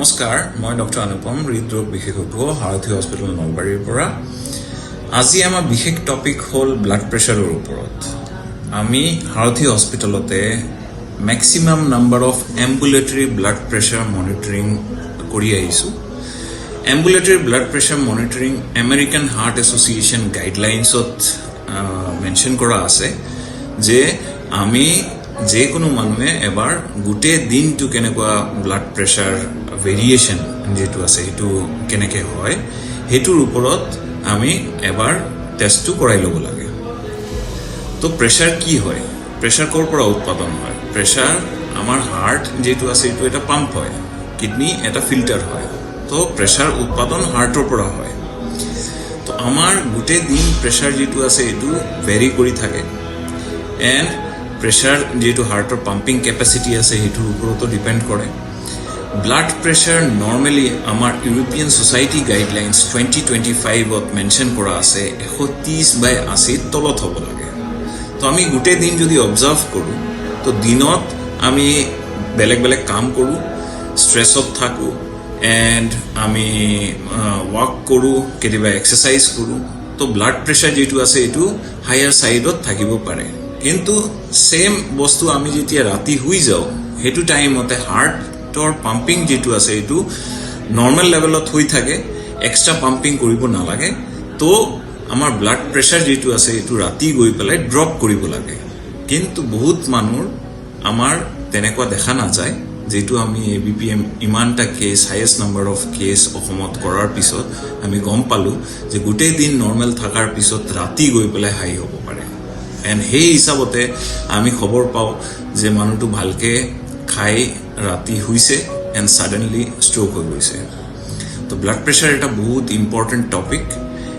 নমস্কাৰ মই ডক্টৰ অনুপম হৃদৰোগ বিশেষজ্ঞ হাৰথী হস্পিটেল নলবাৰীৰ পৰা আজি আমাৰ বিশেষ টপিক হ'ল ব্লাড প্ৰেছাৰৰ ওপৰত আমি হাৰথী হস্পিটেলতে maximum number of ambulatory blood pressure monitoring কৰি আহিছো ambulatory blood pressure monitoring American heart association গাইডলাইনছত মেনশ্যন কৰা আছে যে আমি যে কোনো মানুহে এবাৰ গোটেই দিনটো কেনেকুৱা ব্লাড প্ৰেছাৰ ভেৰিয়েশ্যন যেটো আছে হেতু কেনেকৈ হয় হেতুৰ ওপৰত আমি এবাৰ টেষ্টটো কৰাই ল'ব লাগে তো প্ৰেছাৰ কি হয় প্ৰেছাৰ ক'ৰ পৰা উৎপাদন হয় প্ৰেছাৰ আমাৰ হাৰ্ট যেটো আছে এটো এটা পাম্প হয় কিডনি এটা ফিল্টাৰ হয় তো প্ৰেছাৰ উৎপাদন হাৰ্টৰ পৰা হয় তো আমাৰ গোটেই দিন প্ৰেছাৰ যেটো আছে এটো ভেৰি কৰি থাকে এণ্ড প্ৰেছাৰ যেটো হাৰ্টৰ পাম্পিং কেপাচিটি আছে হেতুৰ ওপৰতো ডিপেণ্ড কৰে ব্লাড প্ৰেছাৰ নৰ্মেলি আমাৰ ইউৰোপিয়ান সোসাইটি গাইডলাইনছ 2025ত মেনশ্যন কৰা আছে 130/80 তলত হ'ব লাগে তো আমি গোটেই দিন যদি অবজাৰ্ভ কৰোঁ তো দিনত আমি বেলেগ বেলেগ কাম কৰোঁ ষ্ট্ৰেছত থাকোঁ এণ্ড আমি ৱাক কৰোঁ কেতিয়াবা এক্সাৰচাইজ কৰোঁ তো ব্লাড প্ৰেছাৰ যেটো আছে এইটো হায়াৰ সাইডত থাকিব পাৰে কিন্তু সেম বস্তু আমি যেতিয়া ৰাতি শুই যাওঁ হেতু টাইমতে হাৰ্টৰ পাম্পিং যেটো আছে এটো নৰ্মেল লেভেলত হৈ থাকে এক্সট্ৰা পাম্পিং কৰিব নালাগে তো আমাৰ ব্লাড প্ৰেছাৰ যেটো আছে এটো ৰাতি গৈ পেলাই ড্ৰপ কৰিব লাগে কিন্তু বহুত মানুহ আমাৰ তেনেকুৱা দেখা নাযায় যেটো আমি এবিপিএম ইমানটা case highest number of case অসমত কৰাৰ পিছত আমি গম পালো যে গোটেই দিন নৰ্মেল থাকাৰ পিছত ৰাতি গৈ পেলাই হাই হ'ব পাৰে এণ্ড সেই হিচাপতে আমি খবৰ পাওঁ যে মানুহটো ভালকে খাই ৰাতি শুইছে এণ্ড সাডেনলি ষ্ট্ৰোক হৈ গৈছে তো ব্লাড প্ৰেছাৰ এটা বহুত important topic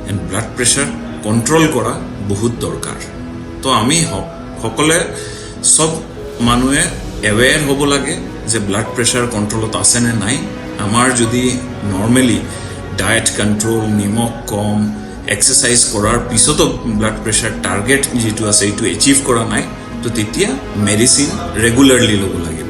and blood pressure control কৰা বহুত দৰকাৰ তো আমি সকলে সব মানুহে এৱেৰ হ'ব লাগে যে ব্লাড প্ৰেছাৰ কণ্ট্ৰলত আছে নে নাই আমাৰ যদি নৰ্মেলি ডায়েট কণ্ট্ৰল নিমখ কম এক্সাৰসাইজ কৰাৰ পিছতো ব্লাড প্ৰেছাৰ টাৰ্গেট যেটো আছে এইটো এচিভ কৰা নাই তো তেতিয়া মেডিচিন ৰেগুলাৰলি ল'ব লাগে